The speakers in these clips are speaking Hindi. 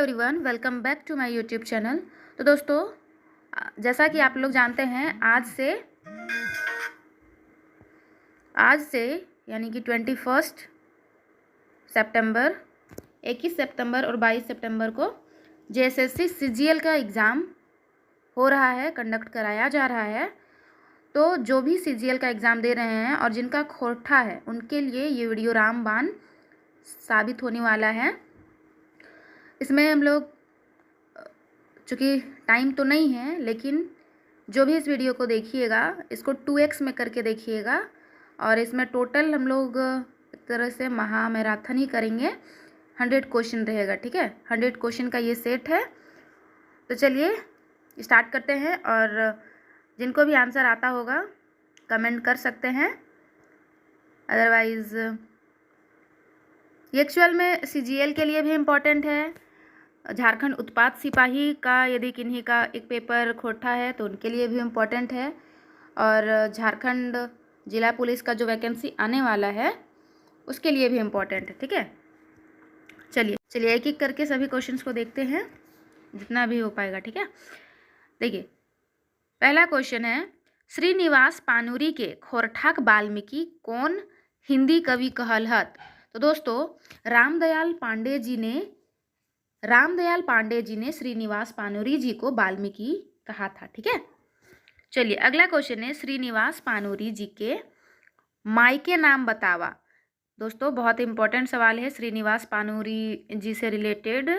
Everyone, welcome back to my YouTube channel. तो दोस्तों, जैसा कि आप लोग जानते हैं, आज से यानी कि 21 सितंबर, 21 सितंबर और 22 सितंबर को जेएसएससी सीजीएल का एग्ज़ाम हो रहा है, कंडक्ट कराया जा रहा है। तो जो भी सीजीएल का एग्ज़ाम दे रहे हैं और जिनका खोटा है, उनके लिए ये वीडियो रामबाण साबित होने वाला है। इसमें हम लोग, चूँकि टाइम तो नहीं है, लेकिन जो भी इस वीडियो को देखिएगा इसको 2x में करके देखिएगा। और इसमें टोटल हम लोग एक तरह से मैराथन ही करेंगे। 100 क्वेश्चन रहेगा, ठीक है। 100 क्वेश्चन का ये सेट है। तो चलिए स्टार्ट करते हैं। और जिनको भी आंसर आता होगा कमेंट कर सकते हैं। अदरवाइज़ ये एक्चुअल में सीजीएल के लिए भी इम्पॉर्टेंट है। झारखंड उत्पाद सिपाही का यदि किन्हीं का एक पेपर खोटा है तो उनके लिए भी इम्पॉर्टेंट है। और झारखंड जिला पुलिस का जो वैकेंसी आने वाला है उसके लिए भी इम्पॉर्टेंट है, ठीक है। चलिए एक एक करके सभी क्वेश्चंस को देखते हैं, जितना भी हो पाएगा, ठीक है। देखिए, पहला क्वेश्चन है, श्रीनिवास पानुरी के खोरठाक वाल्मीकि कौन हिंदी कवि कहलहत। तो दोस्तों, रामदयाल पांडे जी ने श्रीनिवास पानुरी जी को वाल्मीकि कहा था, ठीक है। चलिए अगला क्वेश्चन है, श्रीनिवास पानुरी जी के मायके नाम बतावा। दोस्तों, बहुत इंपॉर्टेंट सवाल है। श्रीनिवास पानुरी जी से रिलेटेड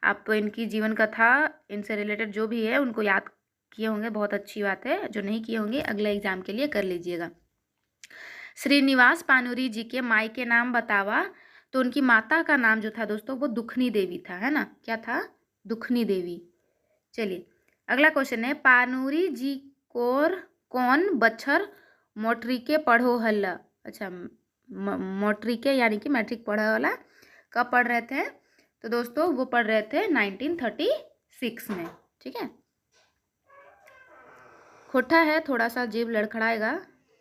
आप इनकी जीवन कथा, इनसे रिलेटेड जो भी है उनको याद किए होंगे, बहुत अच्छी बात है। जो नहीं किए होंगे अगले एग्जाम के लिए कर लीजिएगा। श्रीनिवास पानुरी जी के मायके नाम बतावा। तो उनकी माता का नाम जो था दोस्तों वो दुखनी देवी था, है ना। क्या था? दुखनी देवी। चलिए अगला क्वेश्चन है, पानुरी जी कौन बच्छर मोटरीके पढ़ो हल्ला। अच्छा, मोटरीके यानी कि मैट्रिक पढ़ा वाला कब पढ़ रहे थे? तो दोस्तों वो पढ़ रहे थे 1936 में, ठीक है। खोटा है, थोड़ा सा जीभ लड़खड़ाएगा,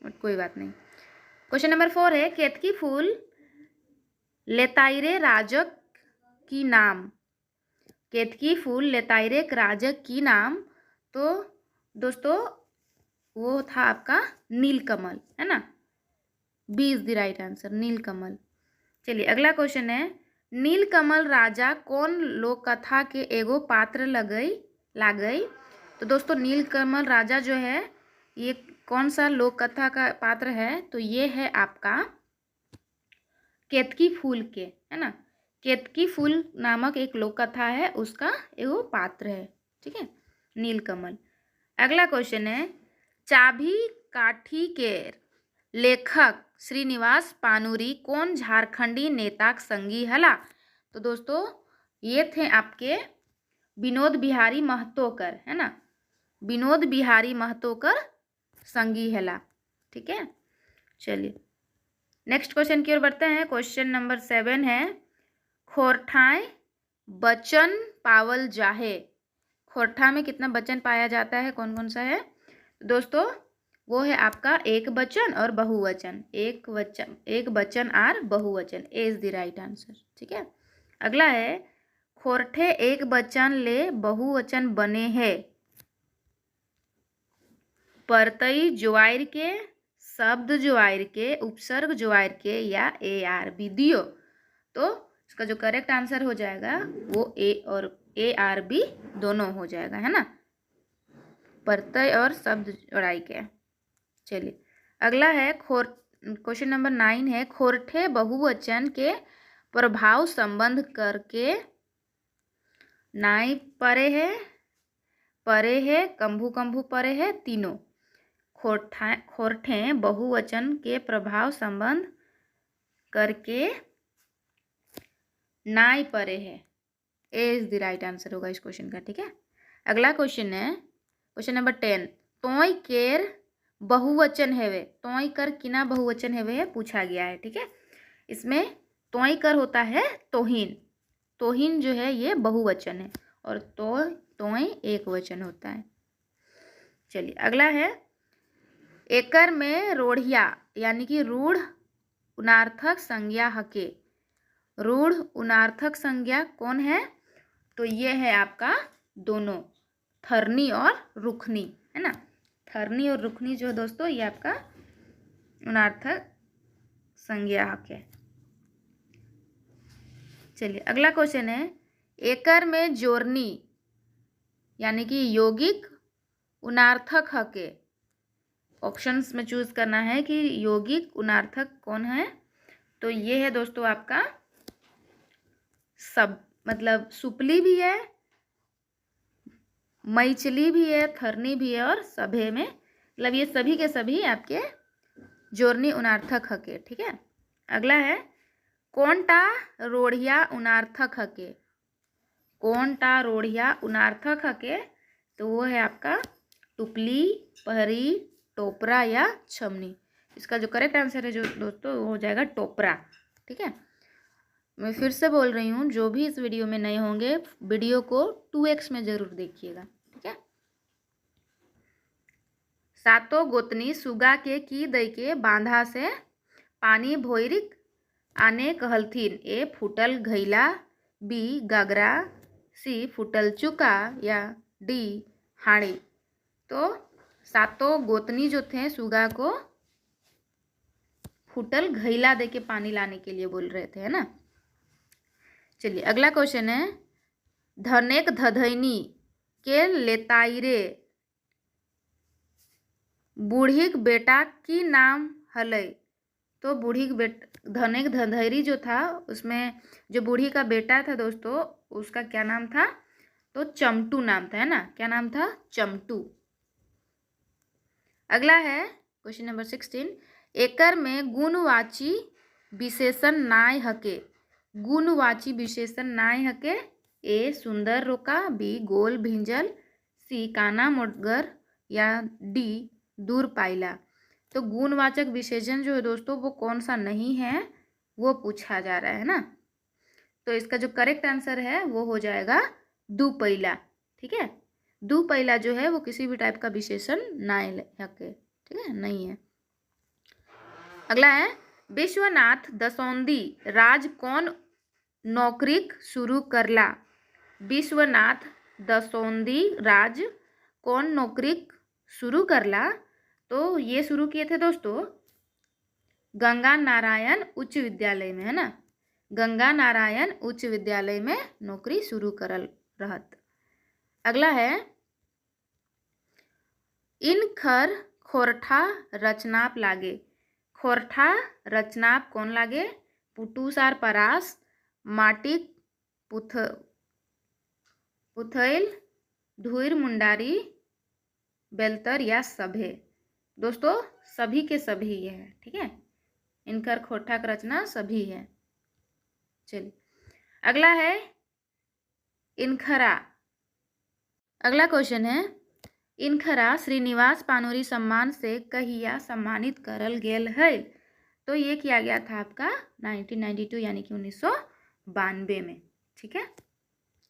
बट कोई बात नहीं। क्वेश्चन नंबर 4 है, केतकी फूल लेताइरे राजक की नाम। केतकी फूल लेताइरे राजक की नाम। तो दोस्तों वो था आपका नीलकमल, है ना। B is the right answer, नीलकमल। चलिए अगला क्वेश्चन है, नीलकमल राजा कौन लोक कथा के एगो पात्र लागई। तो दोस्तों नीलकमल राजा जो है ये कौन सा लोक कथा का पात्र है? तो ये है आपका केतकी फूल के, है ना। केतकी फूल नामक एक लोक कथा है, उसका एगो पात्र है, ठीक है, नीलकमल। अगला क्वेश्चन है, चाभी काठी के लेखक श्रीनिवास पानुरी कौन झारखंडी नेताक संगी हला। तो दोस्तों ये थे आपके विनोद बिहारी महतोकर, है ना। विनोद बिहारी महतोकर संगी हला, ठीक है। चलिए नेक्स्ट क्वेश्चन की ओर बढ़ते हैं। क्वेश्चन नंबर 7 है, खोरठाए बचन पावल जाहे। खोरठा में कितना बचन पाया जाता है, कौन कौन सा है? दोस्तों वो है आपका एक वचन और बहुवचन। एक वचन और बहुवचन। ए इज द राइट आंसर, ठीक है। अगला है, खोरठे एक वचन ले बहुवचन बने हैं। परतई ज्वाइर के, शब्द ज्वाइर के, उपसर्ग ज्वाइर के या ARB दियो। तो इसका जो करेक्ट आंसर हो जाएगा वो ए और ARB दोनों हो जाएगा, है ना। परतय और शब्द जोड़ाई के। चलिए अगला है, क्वेश्चन नंबर 9 है, खोरठे बहुवचन के प्रभाव संबंध करके नाई परे है, कंभू कंभू परे है, तीनों। खोरठे बहुवचन के प्रभाव संबंध करके नाई परे है। ए इज द राइट आंसर होगा इस क्वेश्चन का, ठीक है। अगला क्वेश्चन है, क्वेश्चन नंबर 10, तोय केर बहुवचन हेवे। तोय कर किना बहुवचन हेवे है पूछा गया है, ठीक है। इसमें तोय कर होता है तोहिन। तोहिन जो है ये बहुवचन है और तोय एक वचन होता है। चलिए अगला है, एकर में रोढ़िया यानी कि रूढ़ उनार्थक संज्ञा हके। रूढ़ उनार्थक संज्ञा कौन है? तो ये है आपका दोनों, थरनी और रुखनी, है ना। थरनी और रुखनी जो दोस्तों ये आपका उनार्थक संज्ञाक है। चलिए अगला क्वेश्चन है, एकर में जोड़नी यानी कि यौगिक उनार्थक हके। ऑप्शंस में चूज करना है कि यौगिक उनार्थक कौन है। तो ये है दोस्तों आपका सब, मतलब सुपली भी है, मैचली भी है, थरनी भी है और सभे में, मतलब ये सभी के सभी आपके जोड़नी उनार्थक हके। ठीक है। अगला है, कौनटा रोढ़िया उनार्थक हके। कौनटा रोढ़िया उनार्थक हके, तो वो है आपका टुपली, पहरी, टोपरा या छमनी। इसका जो करेक्ट आंसर है जो दोस्तों वो हो जाएगा टोपरा। ठीक है। मैं फिर से बोल रही हूँ, जो भी इस वीडियो में नए होंगे वीडियो को 2x में जरूर देखिएगा। ठीक है। सातो गोतनी सुगा के की दई के बांधा से पानी भोइरिक आने कहलथिन। ए फुटल घैला, बी गगरा, सी फुटल चुका या डी हाड़ी। तो सातों गोतनी जो थे सुगा को फुटल घैला दे के पानी लाने के लिए बोल रहे थे, है ना। चलिए अगला क्वेश्चन है, धनेक धधैनी के लेताइरे बूढ़ीक बेटा की नाम हलै। तो बूढ़ी धनेक धधैरी जो था उसमें जो बूढ़ी का बेटा था दोस्तों उसका क्या नाम था, तो चमटू नाम था, है ना। क्या नाम था, चमटू। अगला है क्वेश्चन नंबर 16, एकर में गुणवाची विशेषण नाय हके। गुणवाची विशेषण नाय हके। ए सुंदर रोका, बी गोल भिंजल, सी काना मोटगर या डी दूर पाइला। तो गुणवाचक विशेषण जो है दोस्तों वो कौन सा नहीं है वो पूछा जा रहा है ना। तो इसका जो करेक्ट आंसर है वो हो जाएगा दुपैला। ठीक है। दुपैला जो है वो किसी भी टाइप का विशेषण ना हके। ठीक है, नहीं है। अगला है, विश्वनाथ दसौंदी राज कौन नौकरी शुरू करला। विश्वनाथ दसौंदी राज कौन नौकरी शुरू करला। तो ये शुरू किए थे दोस्तों गंगा नारायण उच्च विद्यालय में, है ना। गंगा नारायण उच्च विद्यालय में नौकरी शुरू करल रहत। अगला है, इन खर खोरठा रचनाप लागे। खोरठा रचनाप कौन लागे, पुटूसार परास, माटिक पुथैल, धुइर मुंडारी, बेलतर या सभे। दोस्तों सभी के सभी ये है। ठीक है, इनकर खोरठा का रचना सभी है। चलिए अगला है इनखरा। अगला क्वेश्चन है, इनखरा श्रीनिवास पानोरी सम्मान से कहिया सम्मानित करल गेल है। तो ये किया गया था आपका 1992 यानी कि 1992 में। ठीक है।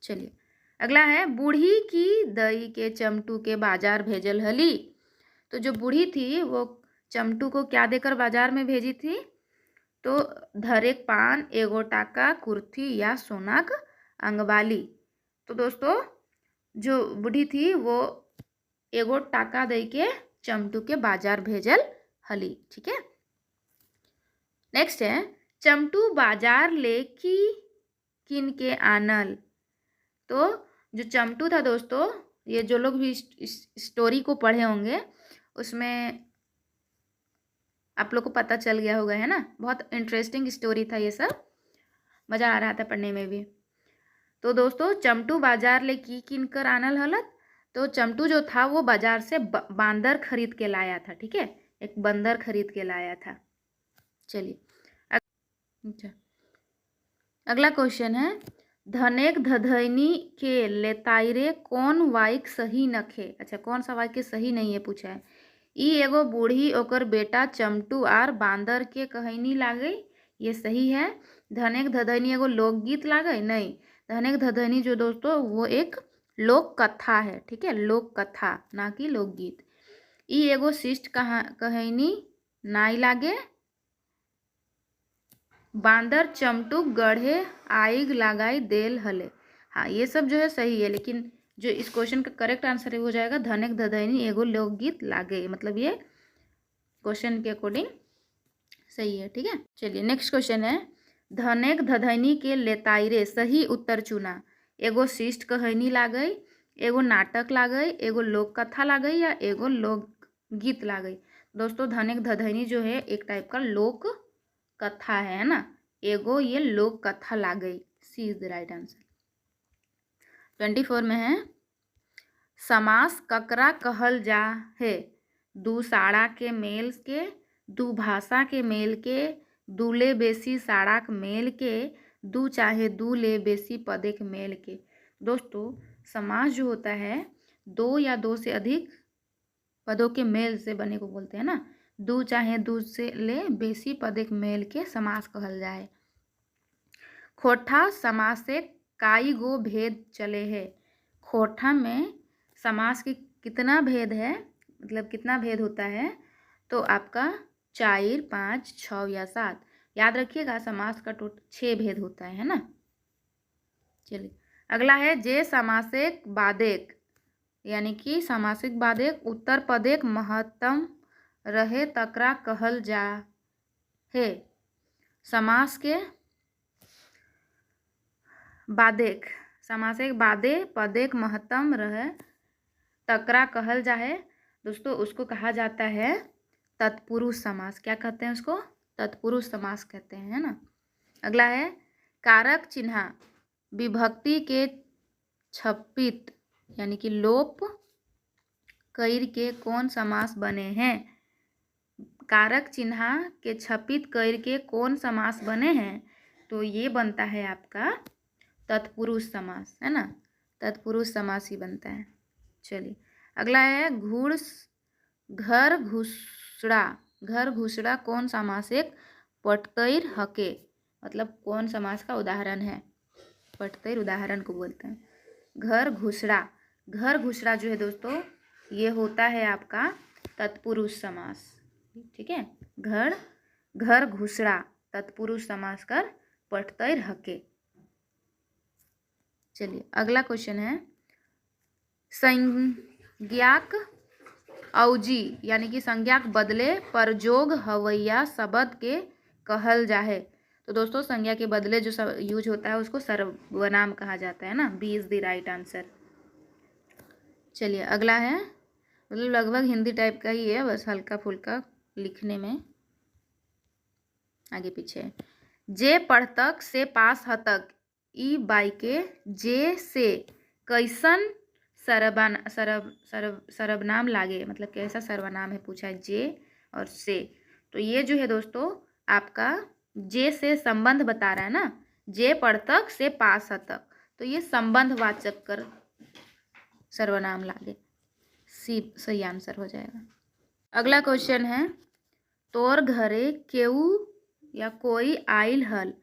चलिए अगला है, बूढ़ी की दई के चमटू के बाजार भेजल हली। तो जो बूढ़ी थी वो चमटू को क्या देकर बाजार में भेजी थी, तो धरेक पान, एगो टाका, कुर्थी या सोनाक अंगबाली। तो दोस्तों जो बूढ़ी थी वो एगो टाका दे के चमटू के बाजार भेजल हली। ठीक है। नेक्स्ट है, चमटू बाजार ले की किन के आनल। तो जो चमटू था दोस्तों, ये जो लोग भी स्टोरी को पढ़े होंगे उसमें आप लोग को पता चल गया होगा, है ना। बहुत इंटरेस्टिंग स्टोरी था ये सब, मज़ा आ रहा था पढ़ने में भी। तो दोस्तों चमटू बाजार ले की किन कर आनल हलत। तो चमटू जो था वो बाजार से बांदर खरीद के लाया था। ठीक है, एक बंदर खरीद के लाया था। चलिए अच्छा अगला क्वेश्चन है, धनेक धधैनी के लेताइरे कौन वाक्य सही नखे। अच्छा, कौन सा वाक्य सही नहीं है पूछा है। ई एगो बूढ़ी ओकर बेटा चमटू आर बांदर के कहानी लागे, ये सही है। धनेक धधैनी एगो लोकगीत लागे, नहीं। धनेक धधैनी जो दोस्तों वो एक लोक कथा है। ठीक है, लोक कथा ना कि लोकगीत। ई एगो शिष्ट कहानी नाई लागे। बांदर चमटू गढ़े आग लगाई देल हले। हाँ, ये सब जो है सही है, लेकिन जो इस क्वेश्चन का करेक्ट आंसर है वो जाएगा धनेक धधैनी एगो लोकगीत लागे, मतलब ये क्वेश्चन के अकॉर्डिंग सही है। ठीक है, चलिए नेक्स्ट क्वेश्चन है, धनेक धधैनी के लेताइरे सही उत्तर चुना। एगो शिष्ट कहानी लागई, एगो नाटक लागई, एगो लोक कथा लागई या एगो लोकगीत लागई। दोस्तों धनेक धधैनी जो है एक टाइप का लोक कथा है ना, एगो ये लोक कथा लागई, सी इज द राइट आंसर। 24 में है, समास ककरा कहल जा है। दू साड़ा के मेल के, दू भाषा के मेल के, दू ले बेसी साड़ा के मेल के, दू चाहे दू ले बेसी पदे के मेल के। दोस्तों समास जो होता है दो या दो से अधिक पदों के मेल से बने को बोलते हैं ना, दू चाहे दू से ले बेसी पदे के मेल के समास कहल जाए। खोठा समास से काई गो भेद चले है। खोठा में समास की कितना भेद है, मतलब कितना भेद होता है, तो आपका 4, 5, 6 या 7। याद रखिएगा समास का टोटल 6 भेद होता है ना। चलिए अगला है, जे समासिक बादेक, यानी कि समासिक बादेक उत्तर पदेक महत्तम रहे तकरा कहल जा है। समास के बादेक, समासिक बादे पदेक महत्तम रहे तकरा कहल जा है। दोस्तों उसको कहा जाता है तत्पुरुष समास। क्या कहते हैं उसको? तत्पुरुष समास कहते हैं, है ना। अगला है, कारक चिन्ह विभक्ति के छपित यानी कि लोप कईर के कौन समास बने हैं। कारक चिन्ह के छपित कईर के कौन समास बने हैं, तो ये बनता है आपका तत्पुरुष समास, है ना। तत्पुरुष समास ही बनता है। चलिए अगला है, घर घुसड़ा। घर घुसड़ा कौन समासिक पटतैर हके, मतलब कौन समास का उदाहरण है। पटतैर उदाहरण को बोलते हैं। घर घुसड़ा, घर घुसड़ा जो है दोस्तों ये होता है आपका तत्पुरुष समास। ठीक है, घर घुसड़ा तत्पुरुष समास कर पटतैर हके। चलिए अगला क्वेश्चन है, संज्ञाक औजी यानी कि संज्ञाक बदले परजोग हवैया शब्द के कहल जाहे। तो दोस्तों संज्ञा के बदले जो यूज होता है उसको सर्वनाम कहा जाता है ना। B is the right answer. चलिए अगला है, मतलब लगभग हिंदी टाइप का ही है, बस हल्का फुल्का लिखने में आगे पीछे। जे पढ़तक से पास हतक ई बाई के जे से कैसन सर्वनाम लागे, मतलब कैसा सर्वनाम है पूछा है, जे और से। तो ये जो है दोस्तों आपका जे से संबंध बता रहा है ना, जे पढ़तक से पास हतक, तो ये संबंधवाचक कर सर्वनाम लागे, सी सही आंसर हो जाएगा। अगला क्वेश्चन है, तोर घरे केऊ या कोई आइल हल।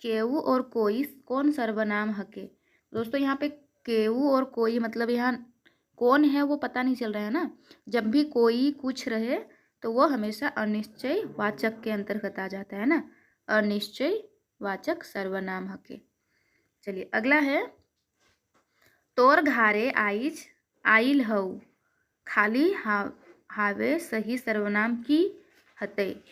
केऊ और कोई कौन सर्वनाम हके। दोस्तों यहाँ पे केऊ और कोई मतलब यहाँ कौन है वो पता नहीं चल रहा है ना। जब भी कोई कुछ रहे तो वो हमेशा अनिश्चय वाचक के अंतर्गत आ जाता है ना, अनिश्चय वाचक सर्वनाम हके। चलिए अगला है, तोर घारे आइज आइल हऊ खाली हावे सही सर्वनाम की हते।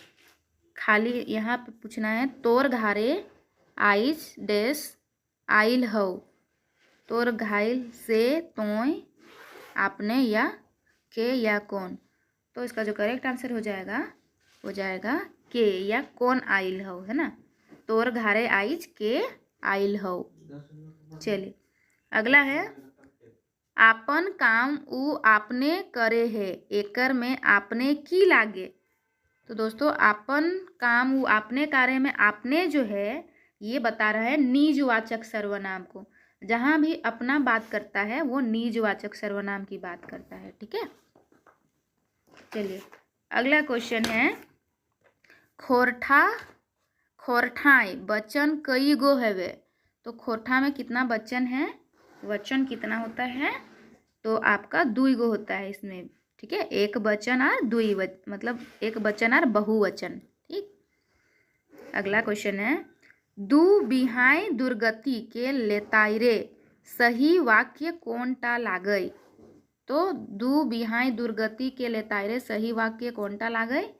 खाली यहाँ पे पूछना है, तोर घारे आइज डैश आइल हऊ, तोर घायल से तोय आपने या के या कौन। तो इसका जो करेक्ट आंसर हो जाएगा वो जाएगा के या कौन आइल हऊ, है ना। तोर घारे आइज के आइल हऊ। चलिए अगला है, आपन काम उ आपने करे है एकर में आपने की लागे। तो दोस्तों आपन काम उ आपने कार्य में आपने जो है ये बता रहा है निजवाचक सर्वनाम को। जहाँ भी अपना बात करता है वो निजवाचक सर्वनाम की बात करता है। ठीक है, चलिए अगला क्वेश्चन है, खोरठा खोरठाई वचन कई गो हैवे। तो खोरठा में कितना वचन है, वचन कितना होता है, तो आपका 2 गो होता है इसमें। ठीक है, एक वचन और मतलब एक वचन और बहुवचन। ठीक, अगला क्वेश्चन है, दू बिहाई दुर्गति के लेताइरे सही वाक्य कोनटा लागय। तो दू बिहाई दुर्गति के लेतायरे सही वाक्य कोनटा लागय।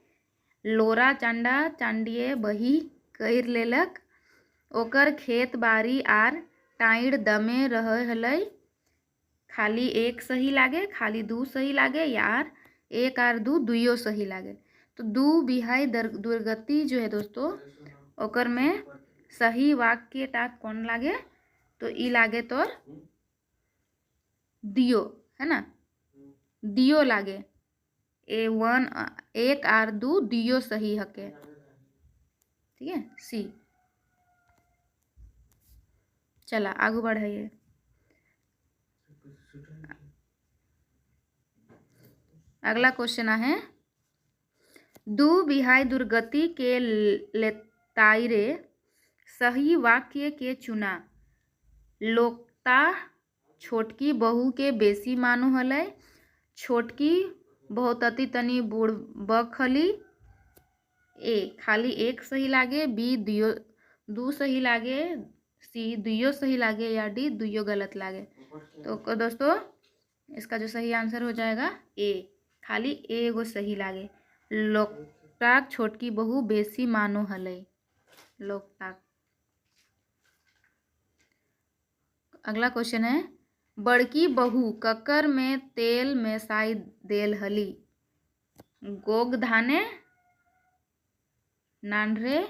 लोरा चांडा चांडिये बही कइर लेलक, ओकर खेत बाड़ी आर टाइड़ दमे रहलै। खाली एक सही लागे, खाली दू सही लागे, यार एक आर दू दुइयो सही लागे। तो दू बिहाई दुर्गति जो है दोस्तों, ओकर में सही वाक्य टा कौन लागे, तो ई लागे तोर दियो, है ना, दियो लागे। एक आर दू दियो सही हके, ठीक है, सी। चला आगू बढ़ाइए। अगला क्वेश्चन है, दू बिहाई दुर्गति के लेतायरे सही वाक्य के चुना। लोकता छोटकी बहू के बेसी मानो हलै। छोटकी बहुत अति तनी बुड़बक हली। ए खाली एक सही लागे, बी दू सही लागे, सी दुइयो सही लागे, या डी दुइयो गलत लागे। तो दोस्तों इसका जो सही आंसर हो जाएगा ए, खाली एगो सही लागे। लोकताक छोटकी बहू बेसी मानो हलै। लोकताक। अगला क्वेश्चन है, बड़की बहू ककर में तेल मेसाई देल हली। गोगधाने, नांडरे,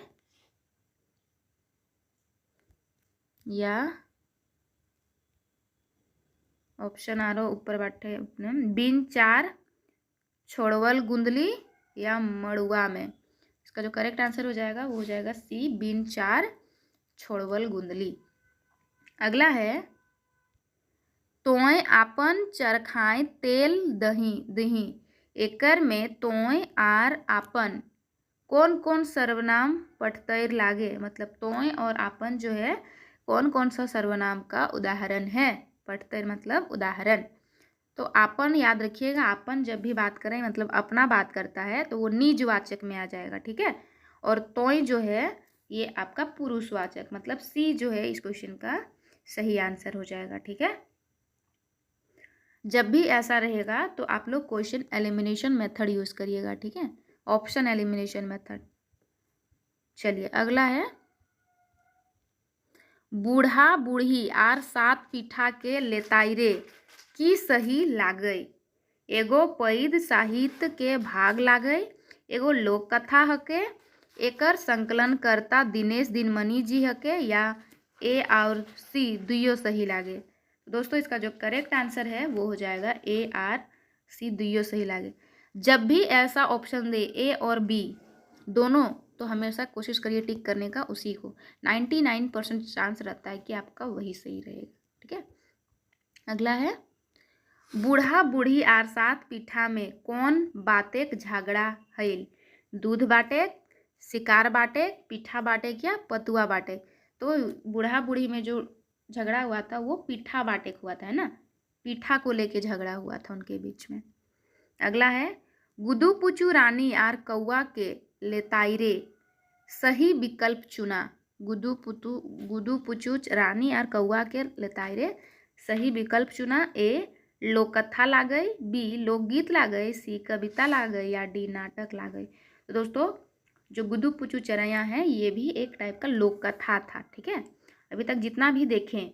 या ऑप्शन आरो ऊपर बैठे बिन चार छोड़वल गुंदली, या मड़ुआ में। इसका जो करेक्ट आंसर हो जाएगा वो हो जाएगा सी, बिन चार छोड़वल गुंदली। अगला है, तोय आपन चरखाए तेल दही। एकर में तोय आर आपन कौन कौन सर्वनाम पठतैर लागे। मतलब तोय और आपन जो है कौन कौन सा सर्वनाम का उदाहरण है। पठतैर मतलब उदाहरण। तो आपन याद रखिएगा, आपन जब भी बात करें मतलब अपना बात करता है तो वो निजवाचक में आ जाएगा, ठीक है। और तोय जो है ये आपका पुरुषवाचक, मतलब सी जो है इस क्वेश्चन का सही आंसर हो जाएगा, ठीक है। जब भी ऐसा रहेगा तो आप लोग क्वेश्चन एलिमिनेशन मेथड यूज करिएगा, ठीक है, ऑप्शन एलिमिनेशन मेथड। चलिए अगला है, बूढ़ा बूढ़ी आर सात पीठा के लेतायरे की सही लागय। एगो पैद साहित्य के भाग लागय, एगो लोक कथा हके, एकर संकलन करता दिनेश दिनमणि जी हके, या ए और सी दुइयो सही लागे। दोस्तों इसका जो करेक्ट आंसर है वो हो जाएगा ए आर सी दुइयो सही लागे। जब भी ऐसा ऑप्शन दे ए और बी दोनों, तो हमेशा कोशिश करिए टिक करने का उसी को। 99% चांस रहता है कि आपका वही सही रहेगा, ठीक है। अगला है, बूढ़ा बूढ़ी आर सात पीठा में कौन बातेक झगड़ा हईल। दूध बाटे, शिकार बाटे, पीठा बाटे, क्या पतुआ बाटे। तो बूढ़ा बूढ़ी में जो झगड़ा हुआ था वो पीठा बाटेक हुआ था, है ना, पीठा को लेके झगड़ा हुआ था उनके बीच में। अगला है, गुदू पुचू रानी आर कौआ के लेतायरे सही विकल्प चुना। गुदू पुचू रानी आर कौआ के लेतायरे सही विकल्प चुना। ए लोककथा लागय, बी लोकगीत लागय, सी कविता लागय, या डी नाटक लागय। तो दोस्तों जो गुदू पुचू चरैया है ये भी एक टाइप का लोक कथा था, ठीक है। अभी तक जितना भी देखें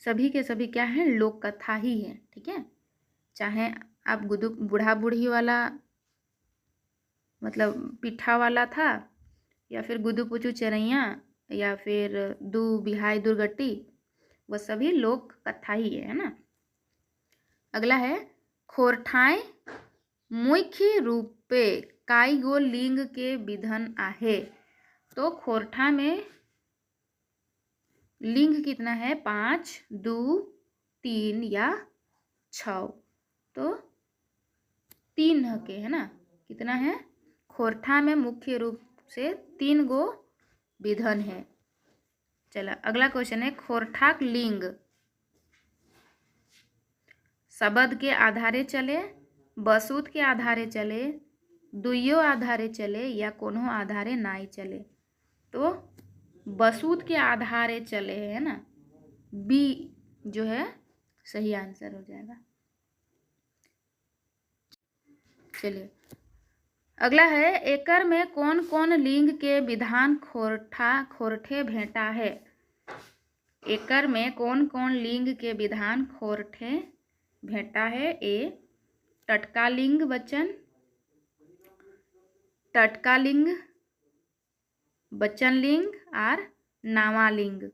सभी के सभी क्या है, लोक कथा ही है, ठीक है। चाहे आप गुदू बूढ़ा बूढ़ी वाला मतलब पिठा वाला था, या फिर गुदू पुचू चरैया, या फिर दू बिहाई दुर्गति, वह सभी लोक कथा ही है ना। अगला है, खोरठाए मुख्य रूपे काई गो लिंग के विधन आहे। तो खोरठा में लिंग कितना है, 5, 2, 3 या 6। तो 3 हके, है ना, कितना है, खोरठा में मुख्य रूप से 3 गो विधन है। चला अगला क्वेश्चन है, खोरठाक लिंग शब्द के आधारे चले, बसूत के आधारे चले, दुइयो आधारे चले, या कोनो आधारे नाई चले। तो बसूत के आधारे चले, है ना, बी जो है सही आंसर हो जाएगा। चलिए अगला है, एकर में कौन कौन लिंग के विधान खोरठे भेंटा है। एकर में कौन कौन लिंग के विधान खोरठे भेंटा है। ए टटका लिंग वचन, टटका लिंग, वचन लिंग और नावा लिंग।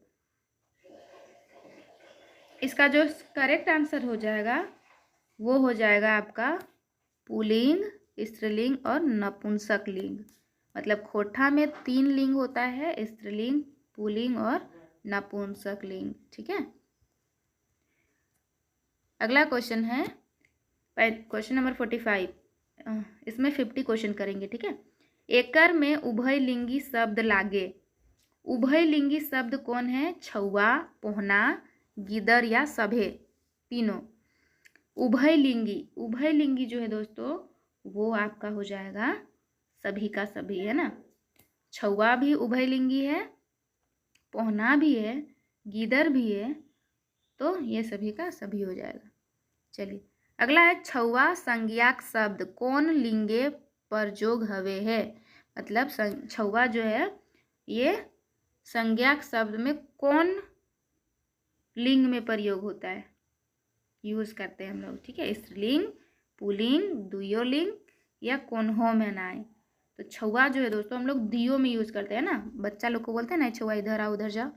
इसका जो करेक्ट आंसर हो जाएगा वो हो जाएगा आपका पुल्लिंग, स्त्रीलिंग और नपुंसक लिंग। मतलब खोरठा में 3 लिंग होता है, स्त्रीलिंग, पुल्लिंग और नपुंसक लिंग। ठीक है। अगला क्वेश्चन है क्वेश्चन नंबर 45। इसमें 50 क्वेश्चन करेंगे। ठीक है। एकर में उभयलिंगी शब्द लागे। उभयलिंगी शब्द कौन है। छौआ, पोहना, गिदर या सभे, तीनों। उभयलिंगी, उभयलिंगी जो है दोस्तों वो आपका हो जाएगा सभी का सभी, है ना। छौआ भी उभयलिंगी है, पोहना भी है, गिदर भी है, तो ये सभी का सभी हो जाएगा। चलिए अगला है, छौआ संज्ञाक शब्द कौन लिंगे प्रयोग हवे है। मतलब छौआ जो है ये संज्ञाक शब्द में कौन लिंग में प्रयोग होता है, यूज करते हैं हम लोग। ठीक है। स्त्रीलिंग, पुल्लिंग, द्वियोलिंग या कोन्हो में ना आए। तो छौआ जो है दोस्तों हम लोग द्वियो में यूज करते हैं ना। बच्चा लोग को बोलते हैं ना छौआ इधर आओ उधर जाओ,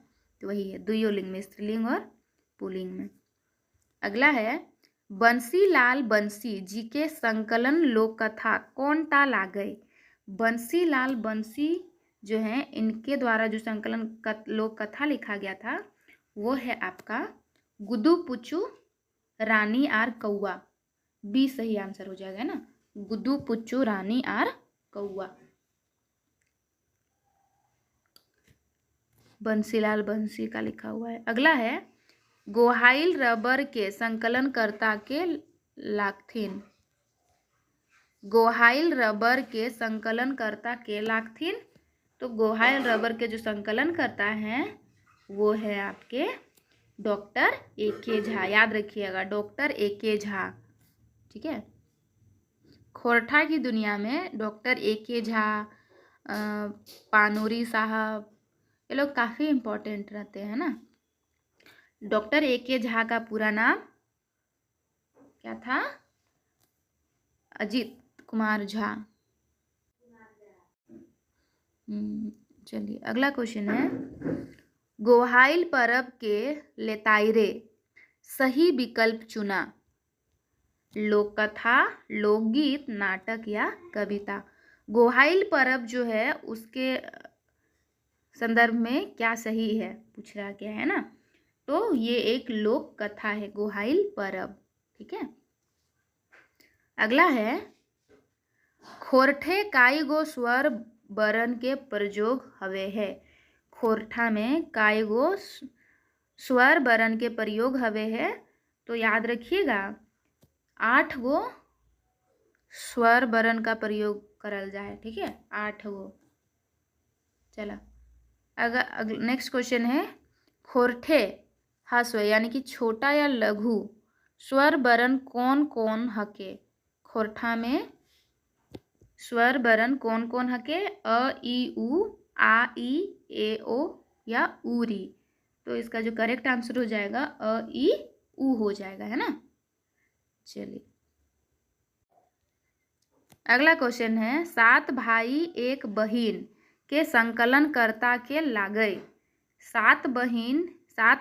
तो वही है द्वियोलिंग में, स्त्रीलिंग और पुल्लिंग में। अगला है, बंसीलाल बंसी जी के संकलन लोक कथा कौन टा लागय। बंसीलाल बंसी जो है इनके द्वारा जो संकलन लोक कथा लिखा गया था वो है आपका गुड्डू पुच्चू रानी आर कौआ। बी सही आंसर हो जाएगा ना, गुड्डू पुच्चू रानी आर कौआ। बंसीलाल बंसी का लिखा हुआ है। अगला है, गोहाइल रबर के संकलनकर्ता के लागथिन। गोहाइल रबर के संकलनकर्ता के लागथिन। तो गोहाइल रबर के जो संकलन करता है वो है आपके डॉक्टर ए.के. झा। याद रखिएगा, डॉक्टर ए.के. झा। ठीक है। खोरठा की दुनिया में डॉक्टर ए.के. झा, पानूरी साहब, ये लोग काफ़ी इम्पोर्टेंट रहते हैं ना। Doctor A K. झा का पूरा नाम क्या था। अजीत कुमार झा। चलिए अगला क्वेश्चन है, गोहाइल परब के लेताइरे सही विकल्प चुना। लोककथा, लोकगीत, नाटक या कविता। गोहाइल परब जो है उसके संदर्भ में क्या सही है पूछ रहा क्या है ना। तो ये एक लोक कथा है गोहाइल परब। ठीक है। अगला है, खोरठे काईगो स्वर वर्ण के प्रयोग हवे है। खोरठा में काईगो स्वर वर्ण के प्रयोग हवे है। तो याद रखिएगा 8 गो स्वर वर्ण का प्रयोग करल जाए। ठीक है, 8 गो। चला अगर नेक्स्ट क्वेश्चन है, खोरठे ह्रस्व यानी कि छोटा या लघु स्वर वर्ण कौन कौन हके। खोरठा में स्वर वर्ण कौन कौन हके। अ, ई, उ, आ, ई, ए, ओ या उरी। तो इसका जो करेक्ट आंसर हो जाएगा अ, ई, उ हो जाएगा, है ना। चलिए अगला क्वेश्चन है, 7 भाई 1 बहिन के संकलनकर्ता के लागय। 7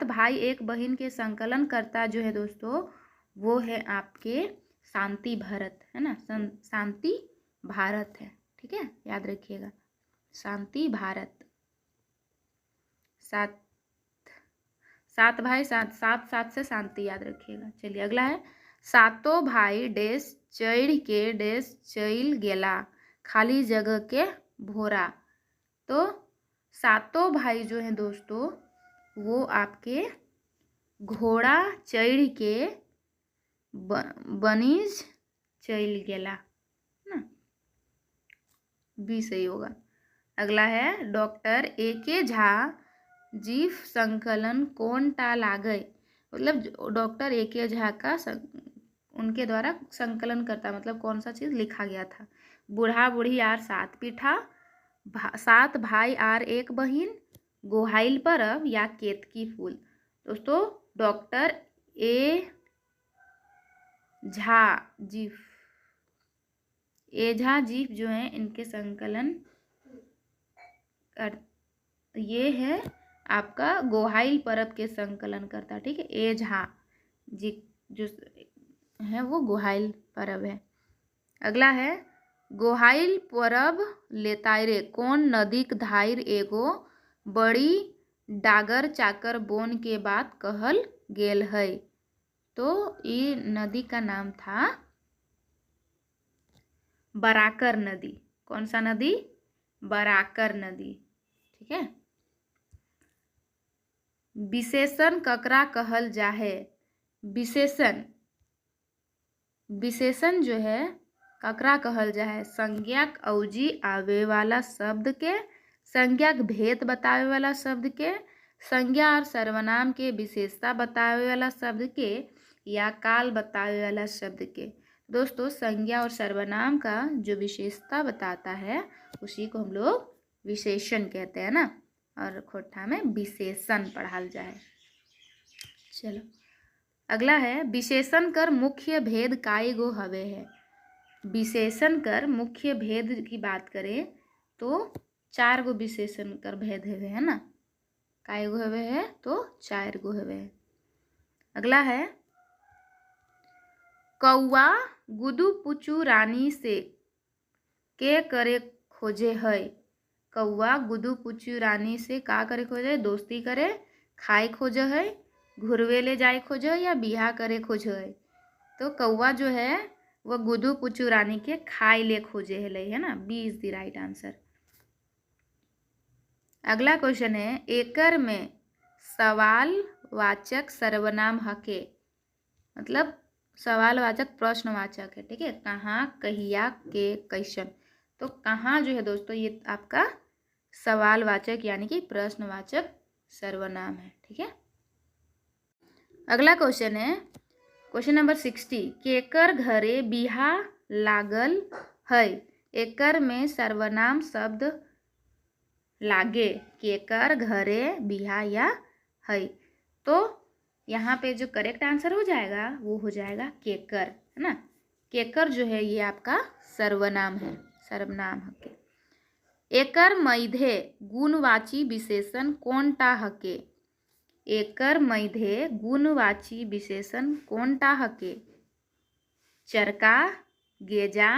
भाई 1 बहिन के संकलनकर्ता जो है दोस्तों वो है आपके शांति भारत, है ना। शांति भारत है। ठीक है, याद रखिएगा शांति भारत। 7 भाई 7 से शांति, याद रखिएगा। चलिए अगला है, सातों भाई डेस चढ़ के डेस चल गेला खाली जगह के भोरा। तो सातों भाई जो हैं दोस्तों वो आपके घोड़ा चढ़ के बनीज चल गेला ना, बी सही होगा। अगला है, डॉक्टर ए.के. झा जीव संकलन कौन टा लागय, मतलब डॉक्टर A.K. झा का उनके द्वारा संकलन करता, मतलब कौन सा चीज़ लिखा गया था। बूढ़ा बूढ़ी आर सात पीठा, सात भाई आर एक बहिन, गोहाइल परब या केतकी फूल। दोस्तों डॉक्टर A. झा जीव, एझा जीव जो है इनके संकलन कर, ये है आपका गोहाइल परब के संकलन करता, ठीक है। एझा जी जो है वो गोहाइल परब है। अगला है गोहाइल परब लेतायरे कौन नदीक धायर एगो बड़ी डागर चाकर बोन के बात कहल गेल है। तो ये नदी का नाम था बराकर नदी। कौन सा नदी? बराकर नदी, ठीक है। विशेषण ककरा कहल जाहे। विशेषण, विशेषण जो है ककरा कहल जाए, संज्ञक अवजी आवे वाला शब्द के, संज्ञक भेद बतावे वाला शब्द के, संज्ञा और सर्वनाम के विशेषता बतावे वाला शब्द के, या काल बतावे वाला शब्द के। दोस्तों संज्ञा और सर्वनाम का जो विशेषता बताता है उसी को हम लोग विशेषण कहते हैं ना, और खोट्ठा में विशेषण पढ़ाल जाए। चलो अगला है विशेषण कर मुख्य भेद काय गो हवे है। विशेषण कर मुख्य भेद की बात करें तो 4 गो विशेषण कर भेद हवे है ना। काय गो हवे है? तो 4 गो हवे है। अगला है कौआ गुदू पुचू रानी से के करे खोजे है। कौआ गुदू पुचू रानी से का करे खोजे? दोस्ती करे, खाए खोजे है, घुरवे ले जाए खोजे या बिहा करे खोजे है। तो कौआ जो है वह गुदू पुचू रानी के खाए ले खोजे है ना। B is the right answer. अगला क्वेश्चन है एकर में सवाल वाचक सर्वनाम हके, मतलब सवाल वाचक प्रश्नवाचक है, ठीक है। कहाँ, कहिया, के, कैसन। तो कहाँ जो है दोस्तों ये आपका सवालवाचक यानी कि प्रश्नवाचक सर्वनाम है, ठीक है। अगला क्वेश्चन है क्वेश्चन नंबर 60 केकर घरे बिहा लागल है। एकर में सर्वनाम शब्द लागे, केकर घरे बिहा या है। तो यहाँ पे जो करेक्ट आंसर हो जाएगा वो हो जाएगा केकर, है ना। केकर जो है ये आपका सर्वनाम है, सर्वनाम हके। एकर मध्य गुणवाची विशेषण कौनटा हके। एकर मध्य गुणवाची विशेषण कौनटा हके। चरका, गेजा,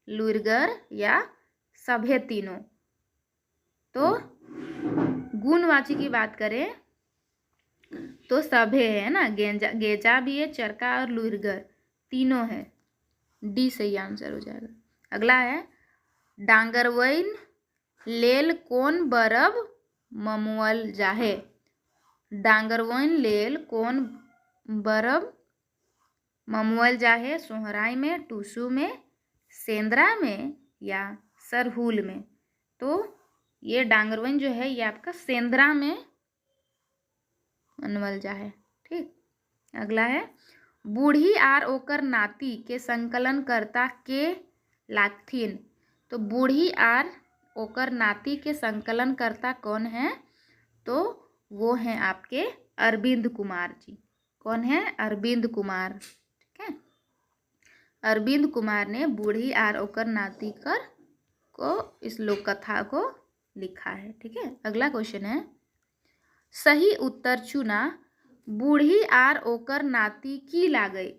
लुरगर या सभे तीनों। तो गुणवाची की बात करें तो सभे है ना, गेजा भी है, चरका और लुरगर तीनों है। डी सही आंसर हो जाएगा। अगला है डांगरवैन लेल कौन बरब ममुअल जाहे। डांगरवैन लेल कौन बरब ममुअल जाहे। सोहराई में, टूसू में, सेंद्रा में या सरहुल में। तो ये डांगरवैन जो है ये आपका सेंद्रा में मनवल जाहे, ठीक। अगला है बूढ़ी आर ओकर नाती के संकलन करता के लागथिन। तो बूढ़ी आर ओकर नाती के संकलन करता कौन है? तो वो हैं आपके अरविंद कुमार जी। कौन है? अरविंद कुमार, ठीक है। अरविंद कुमार ने बूढ़ी आर ओकर नाती कर को इस लोक कथा को लिखा है, ठीक है। अगला क्वेश्चन है सही उत्तर चुना। बूढ़ी आर ओकर नाती की लागई।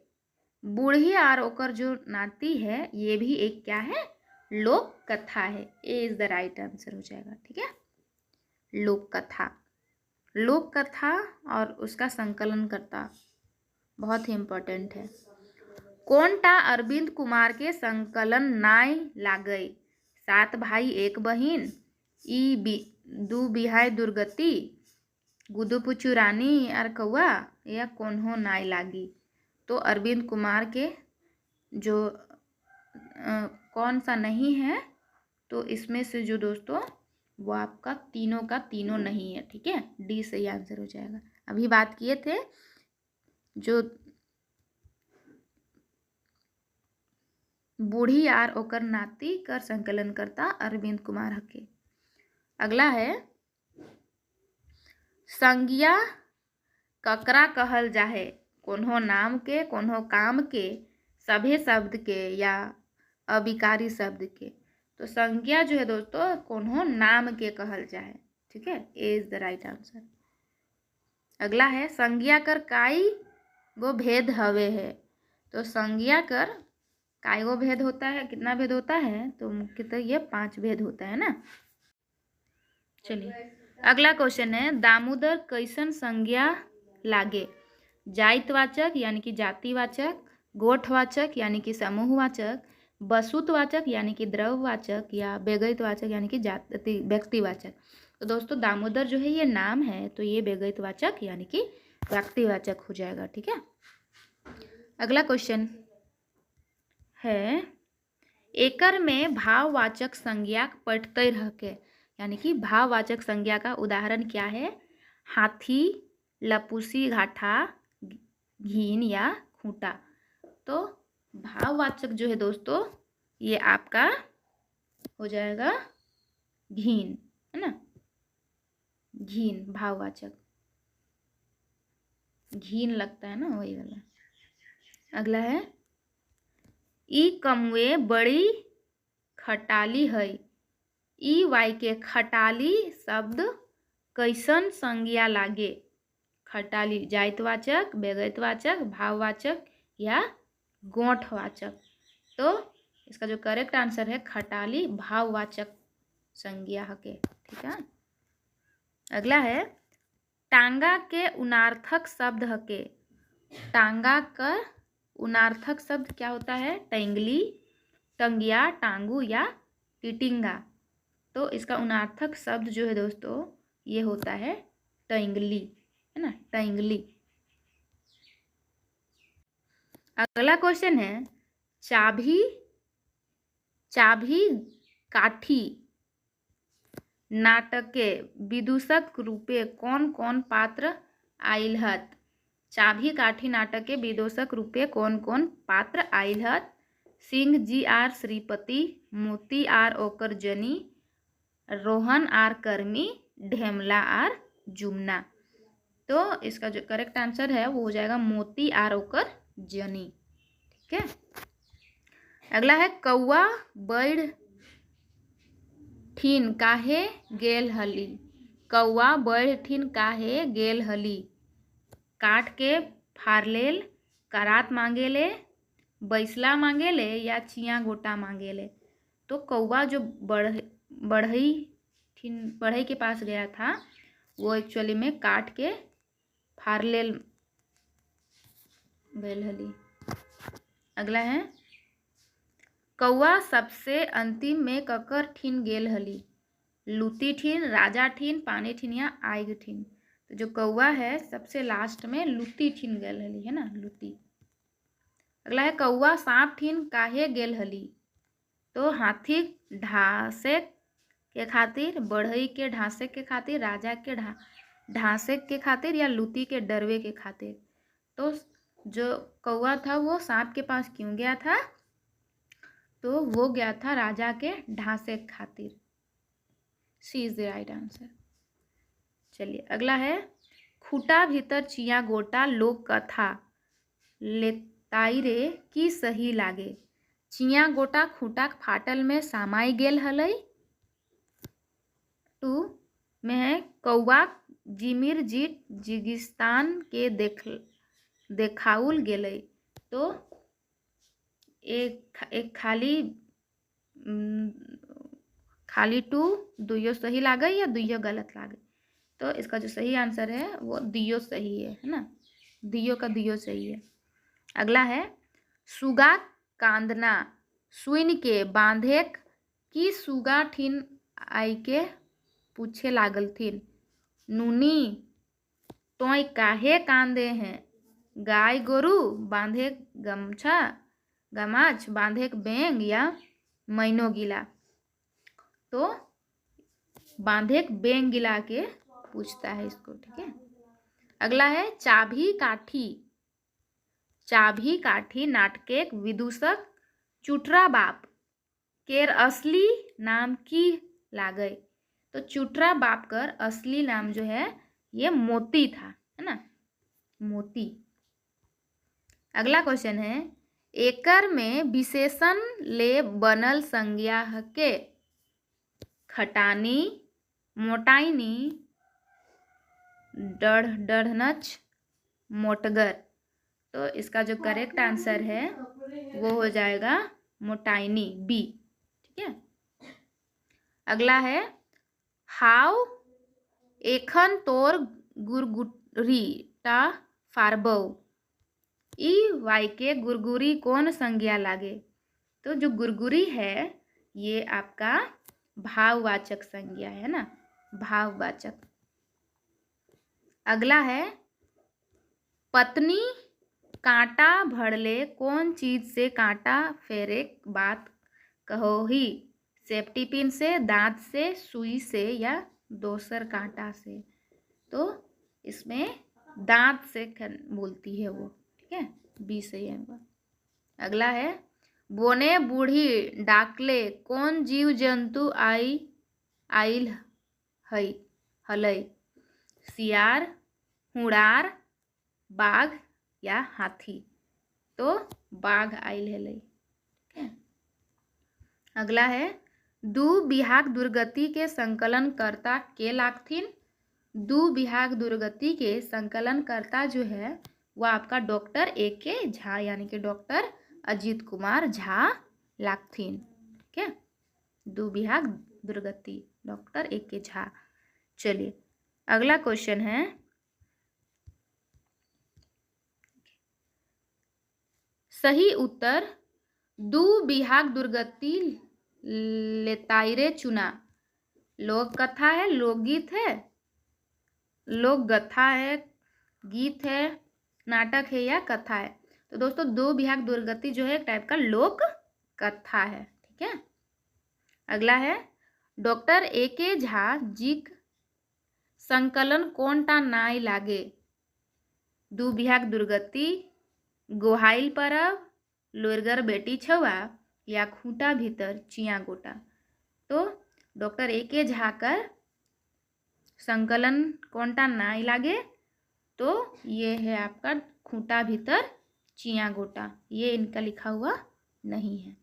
बूढ़ी आर ओकर जो नाती है ये भी एक क्या है? लोक कथा है। ए इज द राइट आंसर हो जाएगा, ठीक है। लोक कथा, लोक कथा और उसका संकलन करता बहुत ही इम्पोर्टेंट है। कौनटा अरविंद कुमार के संकलन नाय लागई। सात भाई एक बहिन, दू बिहाय दुर्गति, गुदू पुचू रानी और कौआ, या कोन्हो नाय लागी। तो अरविंद कुमार के जो कौन सा नहीं है, तो इसमें से जो दोस्तों वो आपका तीनों का तीनों नहीं है, ठीक है। डी सही आंसर हो जाएगा। अभी बात किए थे जो बूढ़ी आर ओकर नाती कर संकलन करता अरविंद कुमार हके। अगला है संज्ञा ककरा कहल जाहे, कोनो नाम के, कोनो काम के, सभे शब्द के या अविकारी शब्द के। तो संज्ञा जो है दोस्तों कोनो नाम के कहल जाए, ठीक है। ए इज द राइट आंसर। अगला है संज्ञा कर काई गो भेद हवे है। तो संज्ञा कर काय गो भेद होता है, कितना भेद होता है, तो मुख्यतः ये 5 भेद होता है ना। चलिए अगला क्वेश्चन है दामोदर कैसन संज्ञा लागे। जातिवाचक यानी कि जातिवाचक, गोठवाचक यानी कि समूहवाचक, वस्तुवाचक यानी कि द्रव्यवाचक या व्यक्तिवाचक यानी कि जाति व्यक्तिवाचक। तो दोस्तों दामोदर जो है ये नाम है, तो ये व्यक्तिवाचक यानी कि व्यक्तिवाचक हो जाएगा, ठीक है। अगला क्वेश्चन है एकर में भाववाचक संज्ञा पटते रह के, यानी कि भाववाचक संज्ञा का उदाहरण क्या है। हाथी, लपूसी घाटा, घीन या खूंटा। तो भाववाचक जो है दोस्तों ये आपका हो जाएगा घीन, है ना। घीन भाववाचक, घीन लगता है ना, वही वाला। अगला है ई कमुए बड़ी खटाली है। ई वाई के खटाली शब्द कैसन संज्ञा लागे। खटाली जातिवाचक, व्यक्तिवाचक, भाववाचक या गोठवाचक। तो इसका जो करेक्ट आंसर है खटाली भाववाचक संज्ञा के, ठीक है। अगला है टांगा के उनार्थक शब्द हके। टांगा का उनार्थक शब्द क्या होता है। टंगली, टंगिया, टांगू या टिटिंगा। तो इसका उनार्थक शब्द जो है दोस्तों ये होता है टंगली, है ना, टंगली। अगला क्वेश्चन है चाभी, चाभी काठी नाटक के विदूषक रूपे कौन कौन पात्र आइल हत। चाभी काठी नाटक के विदूषक रूपे कौन कौन पात्र आइल हत। सिंह जी आर श्रीपति, मोती आर ओकर जनी, रोहन आर कर्मी, ढेमला आर जुमना। तो इसका जो करेक्ट आंसर है वो हो जाएगा मोती आर ओकर जनी, ठीक है। अगला है कौआ बैड़ ठीन काहे गेल हली। कौआ बैड़ ठीन काहे गेल हली। काट के फारलेल, करात मांगेले, बैसला मांगेले या चिया गोटा मांगेले। तो कौआ जो बढ़ई के पास गया था वो एक्चुअली में काट के फारलेल गेल हली। अगला है कौआ सबसे अंतिम में ककर ठीन गेल हली। लूती ठीन, राजा ठीन, पानी ठीन या आग ठीन। तो जो कौआ है सबसे लास्ट में लूती ठीन गेल हली, है ना, लूती। अगला है कौआ सांप ठीन काहे गेल हली। तो हाथी ढांसे के खातिर, बढ़ई के ढांसे के खातिर, राजा के ढांसे के खातिर या लूती के डरवे के खातिर। तो जो कौआ था वो सांप के पास क्यों गया था, तो वो गया था राजा के ढांसे के खातिर। सी इज द राइट आंसर। चलिए अगला है खूटा भीतर चिया गोटा लोक कथा लेताई रे की सही लागे। चिया गोटा खूटा फाटल में समाई गेल हलई। 2 में है कौआ जिमिर जीत जिगिस्तान के देखाउल गेलई। तो एक खाली 2 दुइयो सही लागे या दुइयो गलत लागे। तो इसका जो सही आंसर है वो दियो सही है ना, दियो का दियो सही है। अगला है सुगा कांदना सुन के बांधेक की सुगा ठीन आई के पूछे लागल थीन। नूनी तोय काहे कांदे हैं। गाय गोरू बांधे गमछा गमाछ बांधे बेंग या मैनो गिला। तो बांधे बेंग गिला के पूछता है इसको, ठीक है। अगला है चाभी काठी। चाभी काठी नाटकेक विदूषक चुटरा बाप केर असली नाम की लागई। तो चुटरा बाप कर असली नाम जो है ये मोती था, है ना, मोती। अगला क्वेश्चन है एकर में विशेषण ले बनल संज्ञा के खटानी, मोटाइनी, डढ़नच, मोटगर। तो इसका जो करेक्ट आंसर है वो हो जाएगा मोटाइनी, बी, ठीक है। अगला है हाउ एखन तोर गुरगुरी टा फारबौ। ई वाई के गुरगुरी कौन संज्ञा लागे। तो जो गुरगुरी है ये आपका भाववाचक संज्ञा है ना, भाववाचक। अगला है पत्नी कांटा भरले कौन चीज से कांटा फेरे बात कहो ही। सेफ्टी पिन से, दांत से, सुई से या दोसर कांटा से। तो इसमें दांत से बोलती है वो, ठीक है, बी सही है। अगला है बोने बूढ़ी डाकले कौन जीव जंतु आइल हलई। सियार, हुड़ार, बाघ या हाथी। तो बाघ आइल हलई, ठीक है। अगला है दू बिहाग दुर्गति के संकलन करता के लागथिन। दू बिहाग दुर्गति के संकलन करता जो है वह आपका डॉक्टर A.K. झा यानी कि डॉक्टर अजीत कुमार झा लागथिन, ठीक है। दू बिहाग दुर्गति डॉक्टर A.K. झा। चलिए अगला क्वेश्चन है सही उत्तर दू बिहाग दुर्गति लेताइरे चुना। लोक कथा है, लोकगीत है, लोक गथा है, गीत है, नाटक है या कथा है। तो दोस्तों दो बिहाग दुर्गति जो है एक टाइप का लोक कथा है, ठीक है। अगला है डॉक्टर A.K. झा जी संकलन कौन टा नाई लागे। दू बिहाग दुर्गति, गोहाइल परब, लोरगर बेटी छवा या खूंटा भीतर चिया गोटा। तो डॉक्टर A.K. झा कर संकलन कौन टा नाई लागे। तो ये है आपका खूंटा भीतर चिया गोटा, ये इनका लिखा हुआ नहीं है।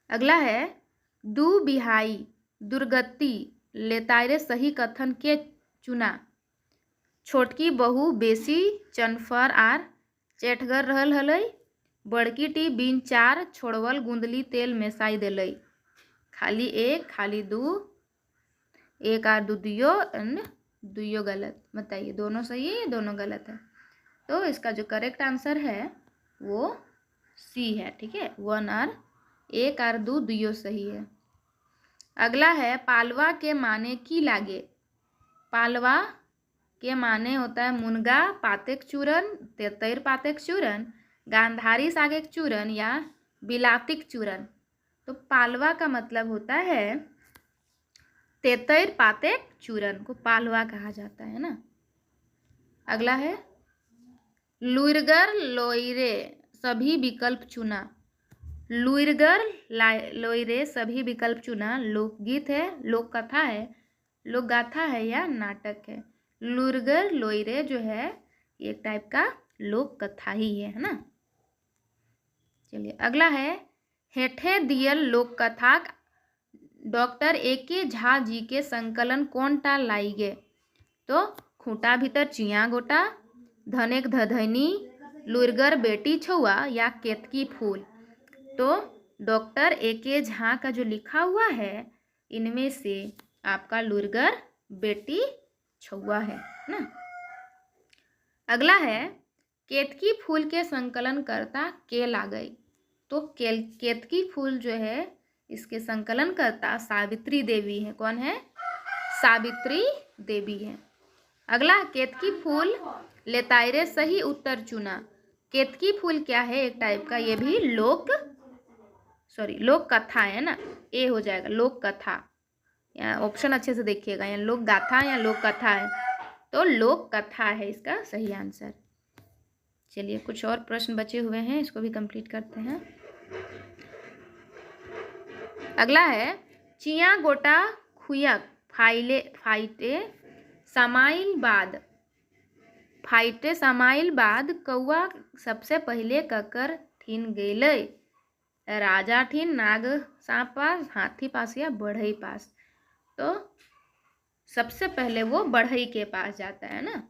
अगला है दू बिहाई दुर्गति लेताइरे सही कथन के चुना। छोटकी बहू बेसी चनफर आर चेठगर रहल हलई। बड़की टी बिन चार छोड़वल गुंदली तेल मेसाई देलई। खाली एक, खाली दू, एक आर दू दियो एंड दुइयो गलत। बताइए दोनों सही है या दोनों गलत है। तो इसका जो करेक्ट आंसर है वो सी है, ठीक है। वन आर एक आर दू दुइयो सही है। अगला है पालवा के माने की लागे। पालवा के माने होता है मुनगा पातेक चूरन, तेतैर पातेक चूरन, गांधारी सागेक चूरन या बिलातिक चूरन। तो पालवा का मतलब होता है तेतैर पातेक चूरन को पालवा कहा जाता है ना। अगला है लुइरगर लोइरे सभी विकल्प चुना। लुइरगर लोइरे सभी विकल्प चुना लोकगीत है, लोक कथा है, लोक गाथा है या नाटक है। लुइरगर लोइरे जो है एक टाइप का लोक कथा ही है ना। चलिए अगला है हेठे दियल लोक कथा डॉक्टर A.K. झा जी के संकलन कौन टा लाइगे। तो खूंटा भीतर चिया गोटा, धनेक धधैनी, लुइरगर बेटी छुआ या केतकी फूल। तो डॉक्टर A.K. झा का जो लिखा हुआ है इनमें से आपका लुइरगर बेटी छुआ है ना। अगला है केतकी फूल के संकलन करता के लागई। तो केतकी फूल जो है इसके संकलन करता सावित्री देवी है। कौन है? सावित्री देवी है। अगला केतकी फूल लेताइरे सही उत्तर चुना। केतकी फूल क्या है? एक टाइप का ये भी लोक कथा है ना, ए हो जाएगा लोक कथा। यहाँ ऑप्शन अच्छे से देखिएगा, यहाँ लोक गाथा या लोक कथा है, तो लोक कथा है इसका सही आंसर। चलिए कुछ और प्रश्न बचे हुए हैं, इसको भी कंप्लीट करते हैं। अगला है चिया गोटा खुयक फाइटे समाइल बाद कौआ सबसे पहले ककर ठीन गेले, राजा ठीन, नाग सांप पास, हाथी पास या बढ़ई पास। तो सबसे पहले वो बढ़ई के पास जाता है ना।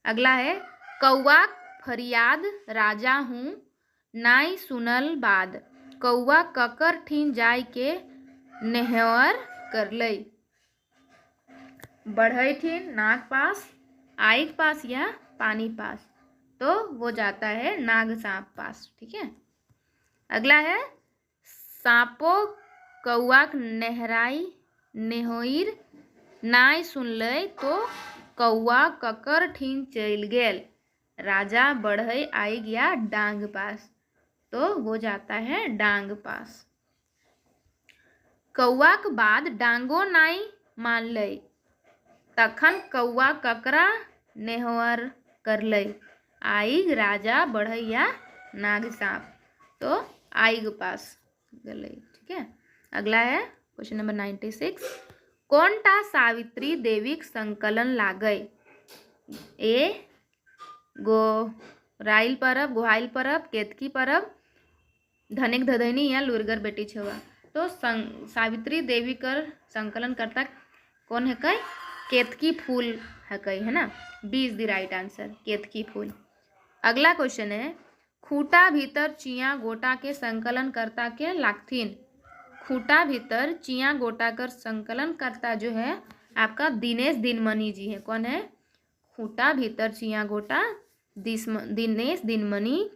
अगला है कौआ फरियाद राजा हूँ नाई सुनल बाद, कौआ ककर ठीन जाय के नेहवर कर लई, बढ़ई ठीन, नाग पास, आइक पास या पानी पास। तो वो जाता है नाग सांप पास। ठीक है। अगला है सांपो कौआक नेहराई नेहोइर नाई सुनलई, तो कौआ ककर ठीन चल गेल, राजा बढ़ई आई गया डांग पास। तो वो जाता है डांग पास। कौआक बाद डांगो नाई मान लई, तखन कौआ ककरा नेहवर कर लई, आइग, राजा बढ़ई या नाग सांप। तो आइग पास गलई। ठीक है। अगला है क्वेश्चन नंबर 96, कौनटा सावित्री देवीक संकलन लागय, ए गोराइल परब, गोहाइल परब, केतकी परब, धनिक धधैनी या लुरगर बेटी छुआ। तो सावित्री देवी कर संकलन करता कौन है कई, केतकी फूल है कई, है ना। B is the right answer, केतकी फूल। अगला क्वेश्चन है खूटा भीतर चिया गोटा के संकलन करता के लागथिन, खूटा भीतर चिया गोटा कर संकलन करता जो है आपका दिनेश दिनमणि जी है। कौन है, खूटा भीतर चिया गोटा दिनेश दिनमणि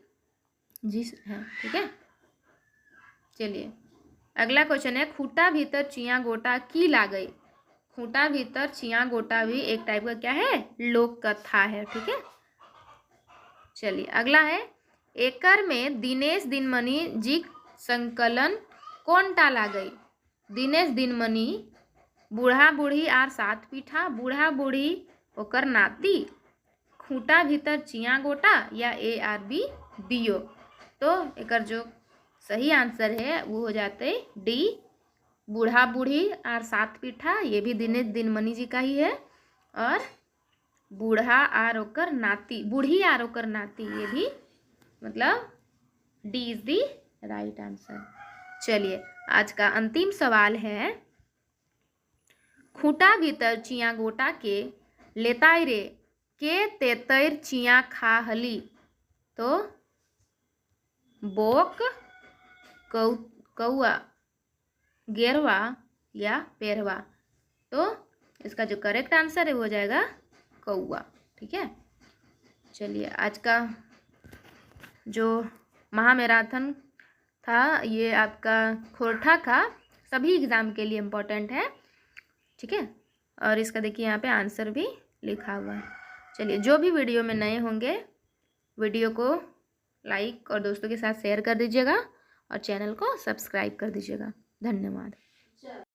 जी है। ठीक है। चलिए अगला क्वेश्चन है खूटा भीतर चिया गोटा की लागई, खूटा भीतर चिया गोटा भी एक टाइप का क्या है, लोक कथा है। ठीक है। चलिए अगला है एकर में दिनेश दिनमणि जी संकलन कौनटा लागई, दिनेश दिनमणि, बूढ़ा बूढ़ी आर सात पीठा, बूढ़ा बूढ़ी ओकर नाती, खूंटा भीतर चिया गोटा या ए आर बी दियो। तो एकर जो सही आंसर है वो हो जाते डी, बूढ़ा बूढ़ी आर सात पीठा, ये भी दिनेश दिनमणि जी का ही है, और बूढ़ा आर ओकर नाती, बूढ़ी आर ओकर नाती, ये भी मतलब D is the right answer. चलिए आज का अंतिम सवाल है खूंटा भीतर चिया गोटा के लेताई रे के तेतैर चिया खा हली। तो बोक, कौआ, गेरवा या पेरवा। तो इसका जो करेक्ट आंसर है वो हो जाएगा कौआ। ठीक है। चलिए आज का जो महामैराथन था ये आपका खोरठा का सभी एग्ज़ाम के लिए इम्पोर्टेंट है। ठीक है। और इसका देखिए यहाँ पे आंसर भी लिखा हुआ है। चलिए जो भी वीडियो में नए होंगे वीडियो को लाइक और दोस्तों के साथ शेयर कर दीजिएगा और चैनल को सब्सक्राइब कर दीजिएगा। धन्यवाद।